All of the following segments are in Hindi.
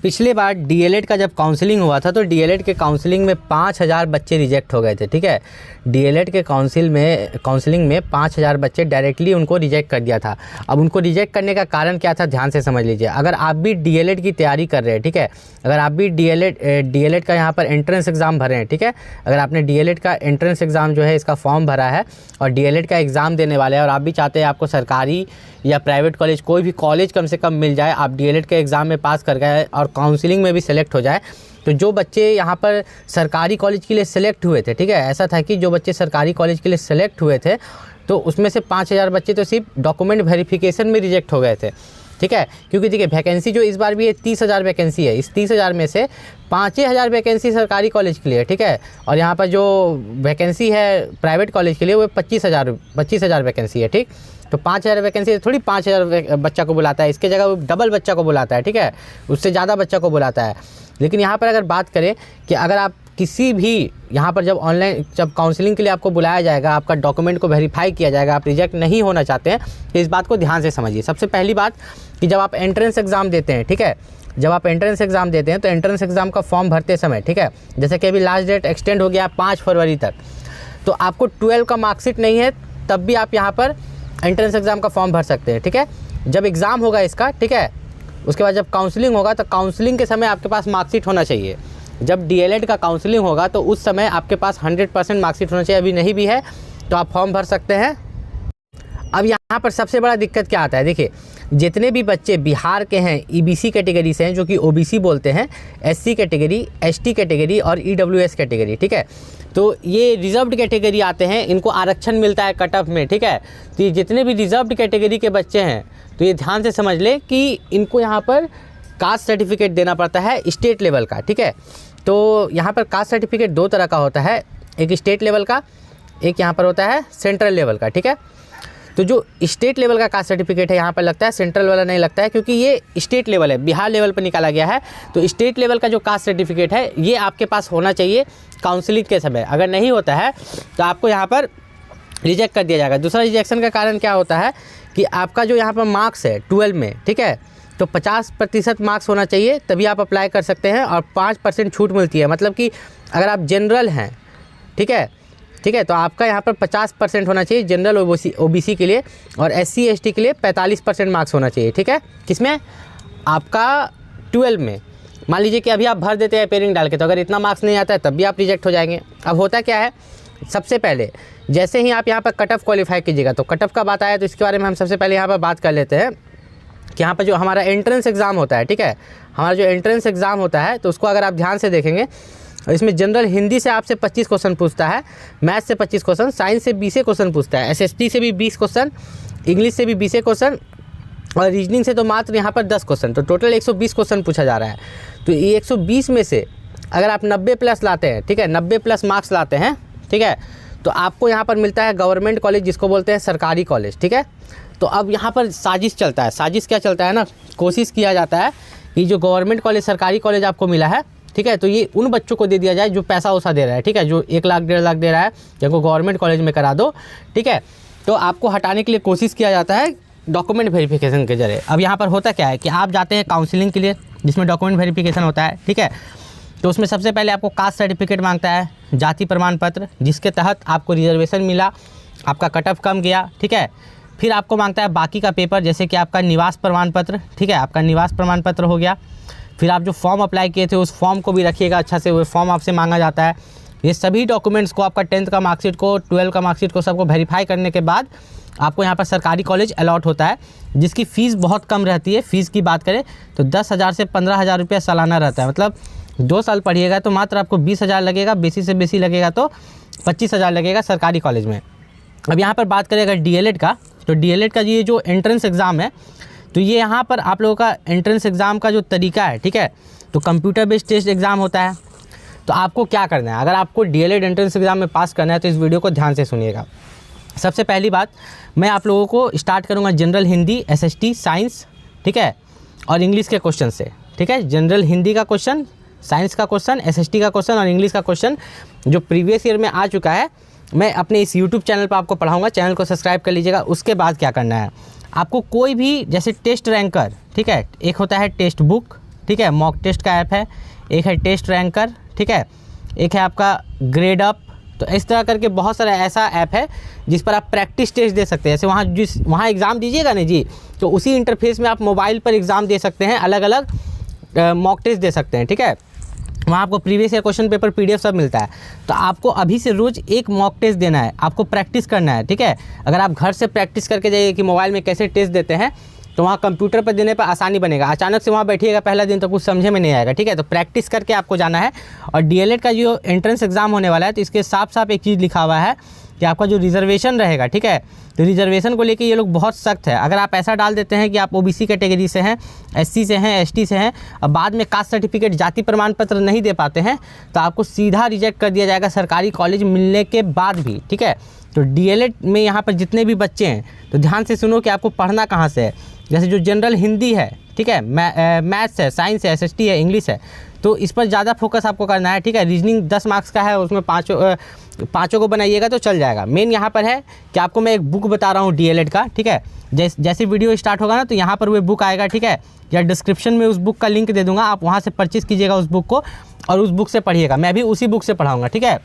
पिछले बार डीएलएड का जब काउंसलिंग हुआ था तो डीएलएड के काउंसलिंग में 5000 बच्चे रिजेक्ट हो गए थे। ठीक है, डीएलएड के काउंसलिंग में 5000 बच्चे डायरेक्टली उनको रिजेक्ट कर दिया था। अब उनको रिजेक्ट करने का कारण क्या था, ध्यान से समझ लीजिए। अगर आप भी डीएलएड की तैयारी कर रहे हैं, ठीक है, अगर आप भी डीएलएड का यहाँ पर एंट्रेंस एग्ज़ाम भरे हैं, ठीक है, अगर आपने डीएलएड का एंट्रेंस एग्ज़ाम जो है इसका फॉर्म भरा है और डीएलएड का एग्ज़ाम देने वाले हैं और आप भी चाहते हैं आपको सरकारी या प्राइवेट कॉलेज, कोई भी कॉलेज कम से कम मिल जाए, आप डीएलएड के एग्ज़ाम में पास कर गए और काउंसलिंग में भी सेलेक्ट हो जाए, तो जो बच्चे यहाँ पर सरकारी कॉलेज के लिए सेलेक्ट हुए थे, ठीक है, ऐसा था कि जो बच्चे सरकारी कॉलेज के लिए सेलेक्ट हुए थे तो उसमें से 5000 बच्चे तो सिर्फ डॉक्यूमेंट वेरिफिकेशन में रिजेक्ट हो गए थे। ठीक है, क्योंकि देखिए वैकेंसी जो इस बार भी है 30,000 वैकेंसी है, इस 30,000 में से 5,000 वैकेंसी सरकारी कॉलेज के लिए, ठीक है, और यहाँ पर जो वैकेंसी है प्राइवेट कॉलेज के लिए वो 25,000 वैकेंसी है। ठीक, तो 5,000 वैकेंसी थोड़ी 5,000 बच्चा को बुलाता है, इसके जगह वो डबल बच्चा को बुलाता है, ठीक है, उससे ज़्यादा बच्चा को बुलाता है। लेकिन यहाँ पर अगर बात करें कि अगर आप किसी भी यहाँ पर जब काउंसलिंग के लिए आपको बुलाया जाएगा, आपका डॉक्यूमेंट को वेरीफाई किया जाएगा, आप रिजेक्ट नहीं होना चाहते हैं, तो इस बात को ध्यान से समझिए। सबसे पहली बात कि जब आप एंट्रेंस एग्ज़ाम देते हैं, ठीक है, जब आप एंट्रेंस एग्ज़ाम देते हैं तो एंट्रेंस एग्ज़ाम का फॉर्म भरते समय, ठीक है, जैसे कि अभी लास्ट डेट एक्सटेंड हो गया 5 फरवरी तक, तो आपको 12 का मार्कशीट नहीं है तब भी आप यहाँ पर एंट्रेंस एग्ज़ाम का फॉर्म भर सकते हैं। ठीक है, जब एग्ज़ाम होगा इसका, ठीक है, उसके बाद जब काउंसलिंग होगा तो काउंसलिंग के समय आपके पास मार्कशीट होना चाहिए। जब डीएलएड का काउंसलिंग होगा तो उस समय आपके पास 100% मार्कशीट होना चाहिए। अभी नहीं भी है तो आप फॉर्म भर सकते हैं। अब यहाँ पर सबसे बड़ा दिक्कत क्या आता है, देखिए जितने भी बच्चे बिहार के हैं, ईबीसी कैटेगरी से हैं, जो कि ओबीसी बोलते हैं, एससी कैटेगरी, एसटी कैटेगरी और ईडब्ल्यूएस कैटेगरी, ठीक है, तो ये रिजर्व्ड कैटेगरी आते हैं, इनको आरक्षण मिलता है कट ऑफ में। ठीक है, तो ये जितने भी रिजर्व्ड कैटेगरी के बच्चे हैं तो ये ध्यान से समझ ले कि इनको यहाँ पर कास्ट सर्टिफिकेट देना पड़ता है स्टेट लेवल का। ठीक है, तो यहाँ पर कास्ट सर्टिफिकेट 2 तरह का होता है, एक स्टेट लेवल का, एक यहाँ पर होता है सेंट्रल लेवल का। ठीक है, तो जो स्टेट लेवल का कास्ट सर्टिफिकेट है यहाँ पर लगता है, सेंट्रल वाला नहीं लगता है, क्योंकि ये स्टेट लेवल है, बिहार लेवल पर निकाला गया है। तो स्टेट लेवल का जो कास्ट सर्टिफिकेट है ये आपके पास होना चाहिए काउंसलिंग के समय। अगर नहीं होता है तो आपको यहाँ पर रिजेक्ट कर दिया जाएगा। दूसरा रिजेक्शन का कारण क्या होता है कि आपका जो यहाँ पर मार्क्स है 12 में, ठीक है, तो 50% मार्क्स होना चाहिए तभी आप अप्लाई कर सकते हैं और 5% छूट मिलती है। मतलब कि अगर आप जनरल हैं, ठीक है, तो आपका यहाँ पर 50% होना चाहिए जनरल ओबीसी के लिए, और एससी एसटी के लिए 45% मार्क्स होना चाहिए। ठीक है, किसमें, आपका 12 में। मान लीजिए कि अभी आप भर देते हैं पेयरिंग डाल के, तो अगर इतना मार्क्स नहीं आता है तब भी आप रिजेक्ट हो जाएंगे। अब होता क्या है, सबसे पहले जैसे ही आप यहाँ पर कट ऑफ क्वालिफाई कीजिएगा, तो कट ऑफ का बात आया तो इसके बारे में हम सबसे पहले यहाँ पर बात कर लेते हैं कि यहाँ पर जो हमारा एंट्रेंस एग्ज़ाम होता है, ठीक है, हमारा जो एंट्रेंस एग्ज़ाम होता है तो उसको अगर आप ध्यान से देखेंगे, इसमें जनरल हिंदी से आपसे 25 क्वेश्चन पूछता है, मैथ से 25 क्वेश्चन, साइंस से 20 क्वेश्चन पूछता है, एसएसटी से भी 20 क्वेश्चन, इंग्लिश से भी 20 क्वेश्चन और रीजनिंग से तो मात्र यहाँ पर 10 क्वेश्चन, तो टोटल 120 क्वेश्चन पूछा जा रहा है। तो ये 120 में से अगर आप 90+ लाते हैं, ठीक है, 90+ मार्क्स लाते हैं, ठीक है, तो आपको यहाँ पर मिलता है गवर्नमेंट कॉलेज, जिसको बोलते हैं सरकारी कॉलेज। ठीक है, तो अब यहाँ पर साजिश चलता है। साजिश क्या चलता है ना, कोशिश किया जाता है कि जो गवर्नमेंट कॉलेज, सरकारी कॉलेज आपको मिला है, ठीक है, तो ये उन बच्चों को दे दिया जाए जो पैसा वैसा दे रहा है, ठीक है, जो 1 लाख 1.5 लाख दे रहा है, जिनको गवर्नमेंट कॉलेज में करा दो। ठीक है, तो आपको हटाने के लिए कोशिश किया जाता है डॉक्यूमेंट वेरिफिकेशन के जरिए। अब यहाँ पर होता क्या है कि आप जाते हैं काउंसलिंग के लिए, जिसमें डॉक्यूमेंट वेरिफिकेशन होता है, ठीक है, तो उसमें सबसे पहले आपको कास्ट सर्टिफिकेट मांगता है, जाति प्रमाण पत्र जिसके तहत आपको रिजर्वेशन मिला, आपका कट ऑफ कम गया, ठीक है, फिर आपको मांगता है बाकी का पेपर, जैसे कि आपका निवास प्रमाण पत्र, ठीक है, आपका निवास प्रमाण पत्र हो गया। फिर आप जो फॉर्म अप्लाई किए थे उस फॉर्म को भी रखिएगा अच्छा से, वो फॉर्म आपसे मांगा जाता है। ये सभी डॉक्यूमेंट्स को, आपका 10th का मार्कशीट को, 12 का मार्कशीट को, सबको वेरीफाई करने के बाद आपको यहाँ पर सरकारी कॉलेज अलॉट होता है, जिसकी फ़ीस बहुत कम रहती है। फ़ीस की बात करें तो 10,000 से 15,000 रुपया सालाना रहता है। मतलब 2 साल पढ़िएगा तो मात्र आपको 20,000 लगेगा, बेसी से बेसी लगेगा तो 25,000 लगेगा सरकारी कॉलेज में। अब यहाँ पर बात करें अगर डीएलएड का, तो डीएलएड का ये जो एंट्रेंस एग्ज़ाम है, तो ये यहाँ पर आप लोगों का एंट्रेंस एग्ज़ाम का जो तरीका है, ठीक है, तो कंप्यूटर बेस्ड टेस्ट एग्ज़ाम होता है। तो आपको क्या करना है, अगर आपको डीएलएड एंट्रेंस एग्ज़ाम में पास करना है तो इस वीडियो को ध्यान से सुनिएगा। सबसे पहली बात, मैं आप लोगों को स्टार्ट करूँगा जनरल हिंदी, एसएसटी, साइंस, ठीक है, और इंग्लिश के क्वेश्चन से। ठीक है, जनरल हिंदी का क्वेश्चन, साइंस का क्वेश्चन, एसएसटी का क्वेश्चन और इंग्लिश का क्वेश्चन जो प्रीवियस ईयर में आ चुका है, मैं अपने इस यूट्यूब चैनल पर आपको पढ़ाऊँगा। चैनल को सब्सक्राइब कर लीजिएगा। उसके बाद क्या करना है, आपको कोई भी जैसे टेस्ट रैंकर, ठीक है, एक होता है टेस्ट बुक, ठीक है, मॉक टेस्ट का ऐप है, एक है टेस्ट रैंकर, ठीक है, एक है आपका ग्रेड अप। तो इस तरह करके बहुत सारा ऐसा ऐप है जिस पर आप प्रैक्टिस टेस्ट दे सकते हैं। जैसे वहाँ एग्ज़ाम दीजिएगा ना जी, तो उसी इंटरफेस में आप मोबाइल पर एग्ज़ाम दे सकते हैं, अलग अलग मॉक टेस्ट दे सकते हैं, ठीक है। वहाँ आपको previous year question paper PDF सब मिलता है। तो आपको अभी से रोज़ एक मॉक टेस्ट देना है, आपको प्रैक्टिस करना है, ठीक है। अगर आप घर से प्रैक्टिस करके जाइए कि मोबाइल में कैसे टेस्ट देते हैं, तो वहाँ कंप्यूटर पर देने पर आसानी बनेगा। अचानक से वहाँ बैठिएगा पहला दिन तो कुछ समझे में नहीं आएगा, ठीक है। तो प्रैक्टिस करके आपको जाना है। और DLED का जो एंट्रेंस एग्ज़ाम होने वाला है, तो इसके साफ साफ एक चीज़ लिखा हुआ है कि आपका जो रिजर्वेशन रहेगा, ठीक है, तो रिजर्वेशन को लेके ये लोग बहुत सख्त है। अगर आप ऐसा डाल देते हैं कि आप OBC कैटेगरी से हैं, SC से हैं, ST से हैं, और बाद में कास्ट सर्टिफिकेट, जाति प्रमाण पत्र नहीं दे पाते हैं, तो आपको सीधा रिजेक्ट कर दिया जाएगा सरकारी कॉलेज मिलने के बाद भी, ठीक है। तो DLED में यहाँ पर जितने भी बच्चे हैं, तो ध्यान से सुनो कि आपको पढ़ना कहाँ से है। जैसे जो जनरल हिंदी है, ठीक है, मैथ्स है, साइंस है, SST है, इंग्लिश है, तो इस पर ज़्यादा फोकस आपको करना है, ठीक है। रीजनिंग 10 मार्क्स का है, उसमें पाँचों को बनाइएगा तो चल जाएगा। मेन यहाँ पर है कि आपको मैं एक बुक बता रहा हूँ DLED का, ठीक है। जैसे वीडियो स्टार्ट होगा ना, तो यहाँ पर वो बुक आएगा, ठीक है, या डिस्क्रिप्शन में उस बुक का लिंक दे दूँगा, आप वहाँ से परचेज़ कीजिएगा उस बुक को और उस बुक से पढ़िएगा। मैं भी उसी बुक से पढ़ाऊँगा, ठीक है।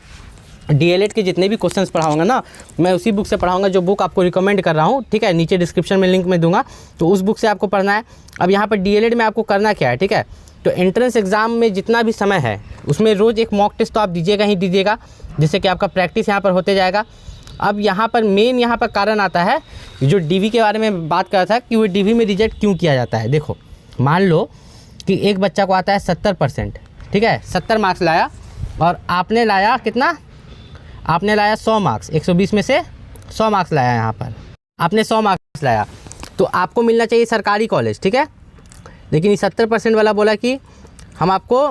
DLED के जितने भी क्वेश्चंस पढ़ाऊंगा ना, मैं उसी बुक से पढ़ाऊंगा जो बुक आपको रिकमेंड कर रहा हूँ, ठीक है। नीचे डिस्क्रिप्शन में लिंक में दूंगा, तो उस बुक से आपको पढ़ना है। अब यहाँ पर DLED में आपको करना क्या है, ठीक है, तो एंट्रेंस एग्ज़ाम में जितना भी समय है उसमें रोज़ एक मॉक टेस्ट तो आप दीजिएगा ही दीजिएगा, जिससे कि आपका प्रैक्टिस यहाँ पर होते जाएगा। अब यहाँ पर मेन यहाँ पर कारण आता है, जो DV के बारे में बात कर रहा था कि वो DV में रिजेक्ट क्यों किया जाता है। देखो, मान लो कि एक बच्चा को आता है 70%, ठीक है, 70 मार्क्स लाया, और आपने लाया कितना, आपने लाया 100 मार्क्स, 120 में से 100 मार्क्स लाया, यहाँ पर आपने 100 मार्क्स लाया, तो आपको मिलना चाहिए सरकारी कॉलेज, ठीक है। लेकिन ये 70% वाला बोला कि हम आपको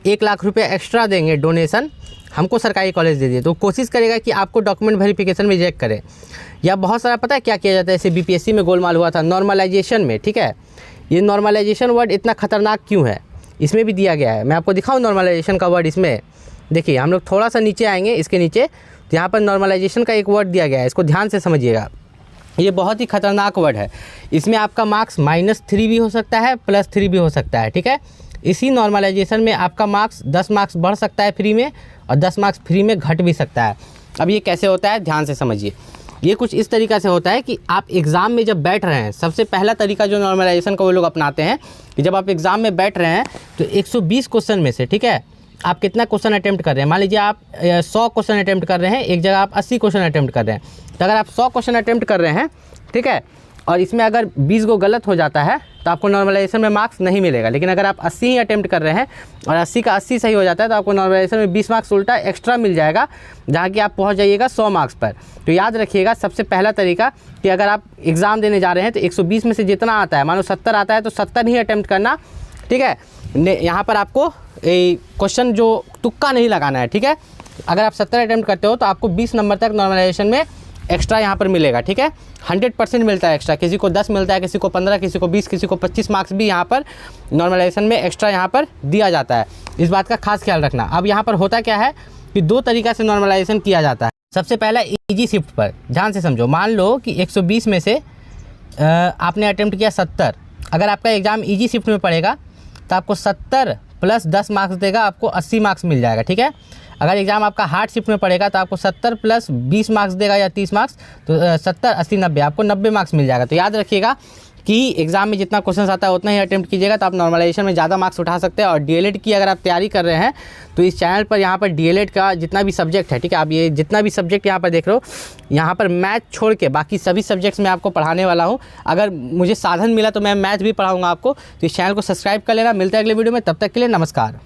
1 लाख रुपये एक्स्ट्रा देंगे डोनेशन, हमको सरकारी कॉलेज दे दिए। तो कोशिश करेगा कि आपको डॉक्यूमेंट वेरिफिकेशन में रिजेक्ट करे। या बहुत सारा पता है क्या किया जाता है, जैसे BPSC में गोलमाल हुआ था नॉर्मलाइजेशन में, ठीक है। ये नॉर्मलाइजेशन वर्ड इतना खतरनाक क्यों है, इसमें भी दिया गया है। मैं आपको दिखाऊँ नॉर्मलाइजेशन का वर्ड इसमें। देखिए, हम लोग थोड़ा सा नीचे आएंगे, इसके नीचे, तो यहाँ पर नॉर्मलाइजेशन का एक वर्ड दिया गया है, इसको ध्यान से समझिएगा। ये बहुत ही खतरनाक वर्ड है। इसमें आपका मार्क्स -3 भी हो सकता है, +3 भी हो सकता है, ठीक है। इसी नॉर्मलाइजेशन में आपका मार्क्स 10 मार्क्स बढ़ सकता है फ्री में, और 10 मार्क्स फ्री में घट भी सकता है। अब ये कैसे होता है, ध्यान से समझिए। ये कुछ इस तरीक़ा से होता है कि आप एग्ज़ाम में जब बैठ रहे हैं, सबसे पहला तरीका जो नॉर्मलाइजेशन का वो लोग अपनाते हैं कि जब आप एग्ज़ाम में बैठ रहे हैं, तो 120 क्वेश्चन में से, ठीक है, आप कितना क्वेश्चन अटेम्प्ट कर रहे हैं। मान लीजिए आप 100 क्वेश्चन अटेम्प्ट कर रहे हैं, एक जगह आप 80 क्वेश्चन अटेम्प्ट कर रहे हैं। तो अगर आप 100 क्वेश्चन अटेम्प्ट कर रहे हैं, ठीक है, और इसमें अगर 20 को गलत हो जाता है, तो आपको नॉर्मलाइजेशन में मार्क्स नहीं मिलेगा। लेकिन अगर आप 80 ही अटेम्प्ट कर रहे हैं और 80 का 80 सही हो जाता है, तो आपको नॉर्मलाइजेशन में 20 मार्क्स उल्टा एक्स्ट्रा मिल जाएगा, जहाँ कि आप पहुँच जाइएगा 100 मार्क्स पर। तो याद रखिएगा, सबसे पहला तरीका कि अगर आप एग्ज़ाम देने जा रहे हैं, तो 120 में से जितना आता है, मानो 70 आता है, तो 70 ही अटेम्प्ट करना, ठीक है। यहाँ पर आपको क्वेश्चन जो तुक्का नहीं लगाना है, ठीक है। अगर आप 70 अटेम्प्ट करते हो, तो आपको 20 नंबर तक नॉर्मलाइजेशन में एक्स्ट्रा यहाँ पर मिलेगा, ठीक है। 100% मिलता है एक्स्ट्रा, किसी को 10 मिलता है, किसी को 15, किसी को 20, किसी को 25 मार्क्स भी यहाँ पर नॉर्मलाइजेशन में एक्स्ट्रा यहाँ पर दिया जाता है। इस बात का खास ख्याल रखना। अब यहाँ पर होता क्या है कि 2 तरीक़ा से नॉर्मलाइजेशन किया जाता है। सबसे पहला ईजी शिफ्ट पर, ध्यान से समझो। मान लो कि 120 में से आपने अटेम्प्ट किया 70। अगर आपका एग्ज़ाम ईजी शिफ्ट में पड़ेगा, तो आपको 70 + 10 मार्क्स देगा, आपको 80 मार्क्स मिल जाएगा, ठीक है। अगर एग्ज़ाम आपका हार्ड शिफ्ट में पड़ेगा, तो आपको 70 + 20 मार्क्स देगा या 30 मार्क्स, तो 70, 80, 90, आपको 90 मार्क्स मिल जाएगा। तो याद रखिएगा कि एग्ज़ाम में जितना क्वेश्चन आता है उतना ही अटेम्प्ट कीजिएगा, तो आप नॉर्मलाइजेशन में ज़्यादा मार्क्स उठा सकते हैं। और DLED की अगर आप तैयारी कर रहे हैं, तो इस चैनल पर यहाँ पर DLED का जितना भी सब्जेक्ट है, ठीक है, आप ये जितना भी सब्जेक्ट यहाँ पर देख रहे हो, यहाँ पर मैथ छोड़ के बाकी सभी सब्जेक्ट्स मैं आपको पढ़ाने वाला हूँ। अगर मुझे साधन मिला तो मैं मैथ भी पढ़ाऊँगा आपको। तो इस चैनल को सब्सक्राइब कर लेना। मिलते हैं अगले वीडियो में, तब तक के लिए नमस्कार।